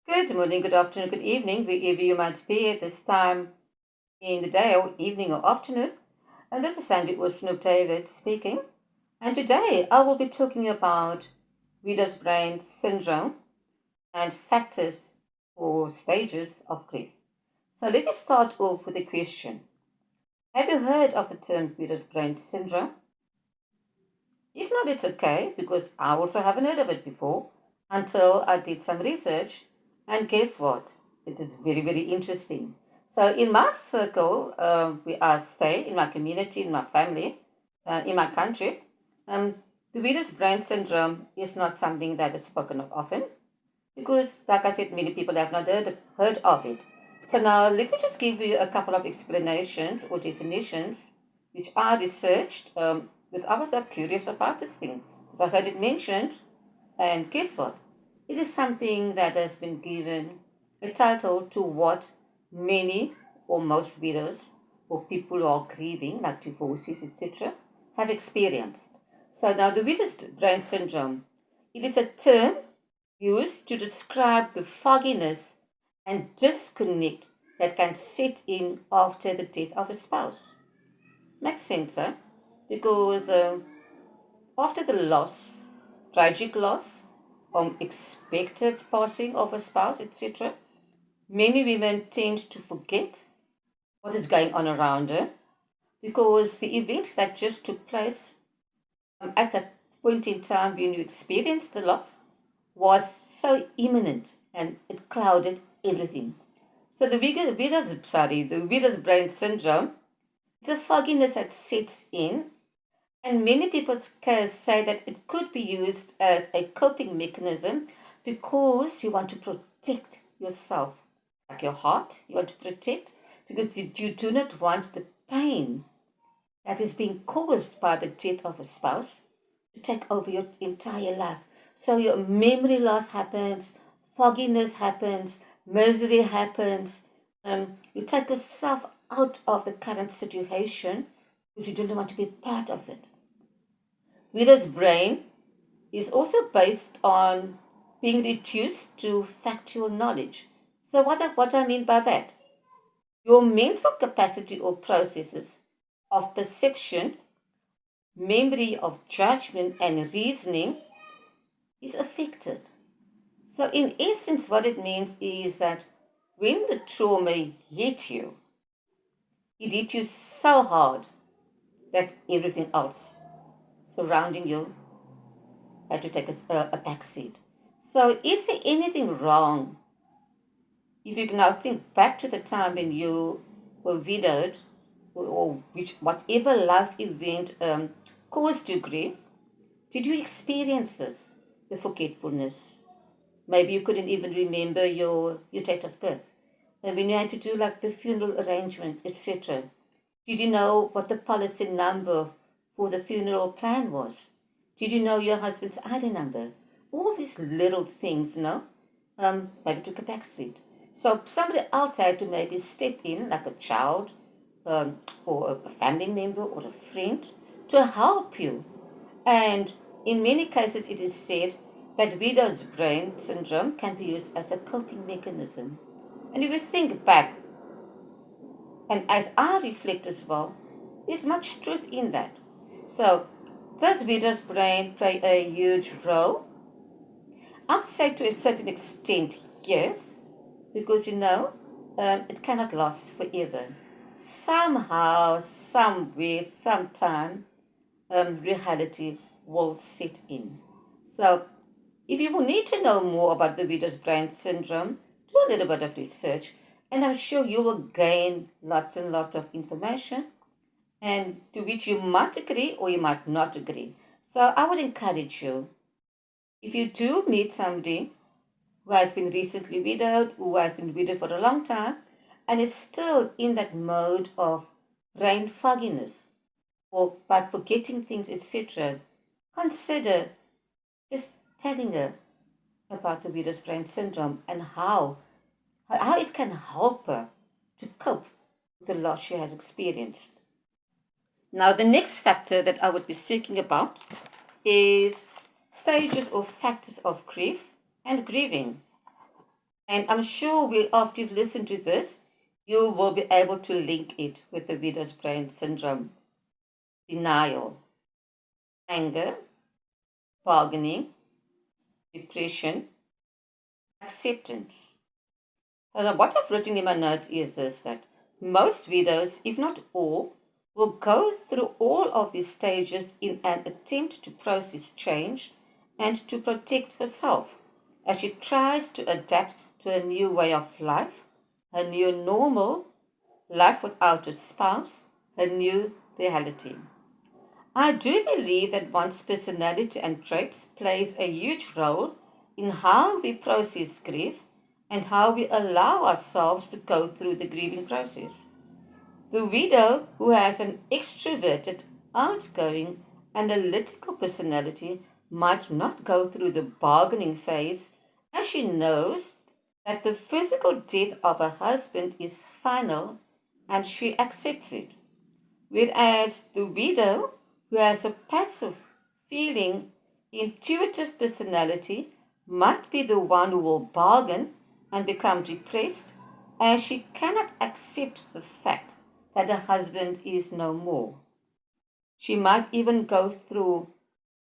Good morning, good afternoon, good evening, wherever you might be at this time in the day or evening or afternoon. And this is Sandy Oostendorp-Davids speaking. And today I will be talking about widow's brain syndrome and factors or stages of grief. So let me start off with a question. Have you heard of the term widow's brain syndrome? If not, it's okay because I also haven't heard of it before until I did some research. And guess what? It is very, very interesting. So, in my circle, where I stay, in my community, in my family, in my country, um, the widow's brain syndrome is not something that is spoken of often because, like I said, many people have not heard of it. So, now let me just give you a couple of explanations or definitions which I researched. But I was that curious about this thing because I heard it mentioned, and guess what? It is something that has been given a title to what many or most widows or people who are grieving, like divorcees, etc., have experienced. So now the widow's brain syndrome, it is a term used to describe the fogginess and disconnect that can set in after the death of a spouse. Makes sense, huh? Because after the loss, tragic loss, unexpected passing of a spouse, etc., many women tend to forget what is going on around her because the event that just took place at that point in time when you experienced the loss was so imminent and it clouded everything. So the widow's brain syndrome, it's a fogginess that sets in. And many people say that it could be used as a coping mechanism because you want to protect yourself. Like your heart, you want to protect because you do not want the pain that is being caused by the death of a spouse to take over your entire life. So your memory loss happens, fogginess happens, misery happens. You take yourself out of the current situation because you don't want to be part of it. Widow's brain is also based on being reduced to factual knowledge. So, what I mean by that? Your mental capacity or processes of perception, memory of judgment, and reasoning is affected. So, in essence, what it means is that when the trauma hit you, it hit you so hard that everything else surrounding you had to take a back seat. So, is there anything wrong if you can now think back to the time when you were widowed or which whatever life event caused you grief? Did you experience this? The forgetfulness. Maybe you couldn't even remember your date of birth. And when you had to do like the funeral arrangements, etc. Did you know what the policy number for the funeral plan was? Did you know your husband's ID number? All these little things, maybe took a back seat. So somebody else had to maybe step in, like a child, or a family member or a friend, to help you. And in many cases, it is said that widow's brain syndrome can be used as a coping mechanism. And if you think back, and as I reflect as well, there's much truth in that. So, does widow's brain play a huge role? I would say to a certain extent, yes, because it cannot last forever. Somehow, somewhere, sometime, reality will set in. So, if you will need to know more about the widow's brain syndrome, do a little bit of research, and I'm sure you will gain lots and lots of information, and to which you might agree or you might not agree. So, I would encourage you, if you do meet somebody who has been recently widowed, who has been widowed for a long time, and is still in that mode of brain fogginess or by forgetting things, etc., consider just telling her about the widow's brain syndrome and how it can help her to cope with the loss she has experienced. Now, the next factor that I would be speaking about is stages or factors of grief and grieving. And I'm sure after you've listened to this, you will be able to link it with the widow's brain syndrome: denial, anger, bargaining, depression, acceptance. So now what I've written in my notes is this: that most widows, if not all, will go through all of these stages in an attempt to process change and to protect herself as she tries to adapt to a new way of life, a new normal, life without a spouse, a new reality. I do believe that one's personality and traits plays a huge role in how we process grief and how we allow ourselves to go through the grieving process. The widow who has an extroverted, outgoing, analytical personality might not go through the bargaining phase, as she knows that the physical death of her husband is final and she accepts it. Whereas the widow who has a passive, feeling, intuitive personality might be the one who will bargain and become depressed, as she cannot accept the fact that her husband is no more. She might even go through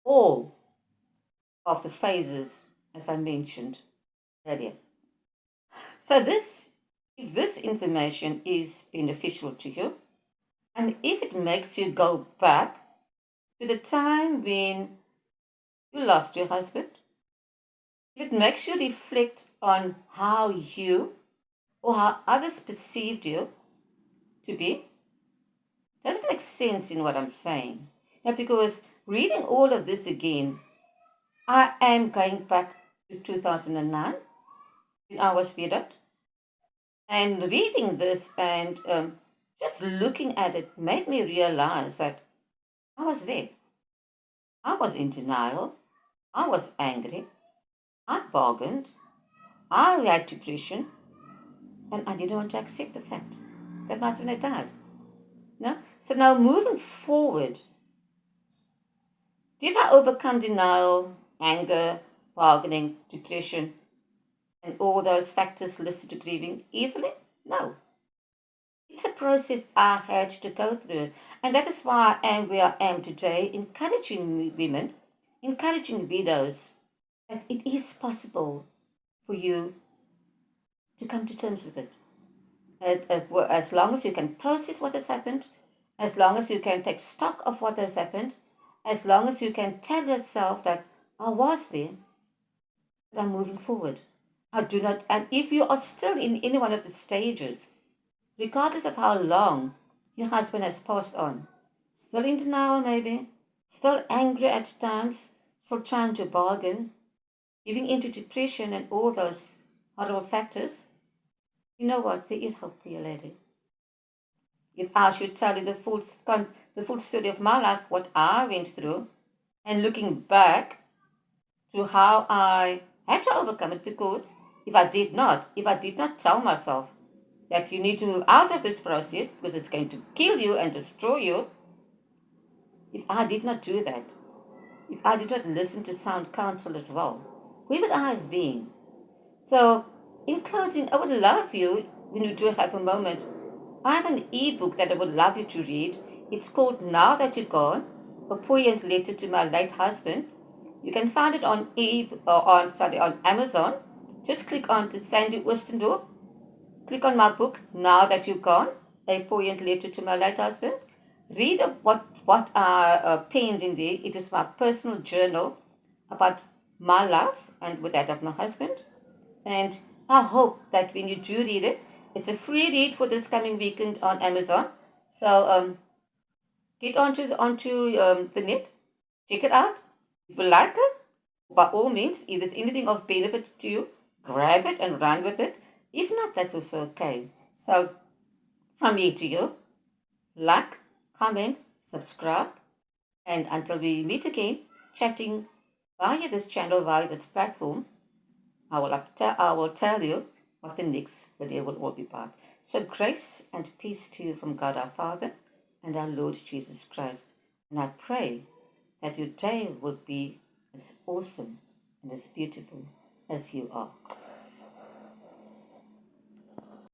all of the phases as I mentioned earlier. So if this information is beneficial to you, and if it makes you go back to the time when you lost your husband, if it makes you reflect on how you or how others perceived you to be, does it make sense in what I'm saying? Now, because reading all of this again, I am going back to 2009 when I was widowed, and reading this and just looking at it made me realize that I was there. I was in denial. I was angry. I bargained. I had depression. And I didn't want to accept the fact that my husband had died. No? So now moving forward, did I overcome denial, anger, bargaining, depression, and all those factors listed to grieving easily? No. It's a process I had to go through. And that is why I am where I am today, encouraging women, encouraging widows, that it is possible for you to come to terms with it. As long as you can process what has happened, as long as you can take stock of what has happened, as long as you can tell yourself that I was there, that I'm moving forward. I do not, and if you are still in any one of the stages, regardless of how long your husband has passed on, still in denial maybe, still angry at times, still trying to bargain, giving into depression and all those horrible factors, you know what? There is hope for you, lady. If I should tell you the full story of my life, what I went through, and looking back to how I had to overcome it, because if I did not tell myself that you need to move out of this process because it's going to kill you and destroy you, if I did not do that, if I did not listen to sound counsel as well, where would I have been? So, in closing, I would love you, when you do have a moment, I have an ebook that I would love you to read. It's called Now That You're Gone, A Poignant Letter to My Late Husband. You can find it on on Amazon. Just click on to Sandy Oostendorp. Click on my book, Now That You're Gone, A Poignant Letter to My Late Husband. Read what I penned in there. It is my personal journal about my life and with that of my husband. And I hope that when you do read it, it's a free read for this coming weekend on Amazon. So get onto the net, check it out. If you like it, by all means, if there's anything of benefit to you, grab it and run with it. If not, that's also okay. So from me to you, like, comment, subscribe, and until we meet again, chatting via this channel, via this platform, I will tell you what the next video will all be about. So grace and peace to you from God our Father and our Lord Jesus Christ. And I pray that your day will be as awesome and as beautiful as you are.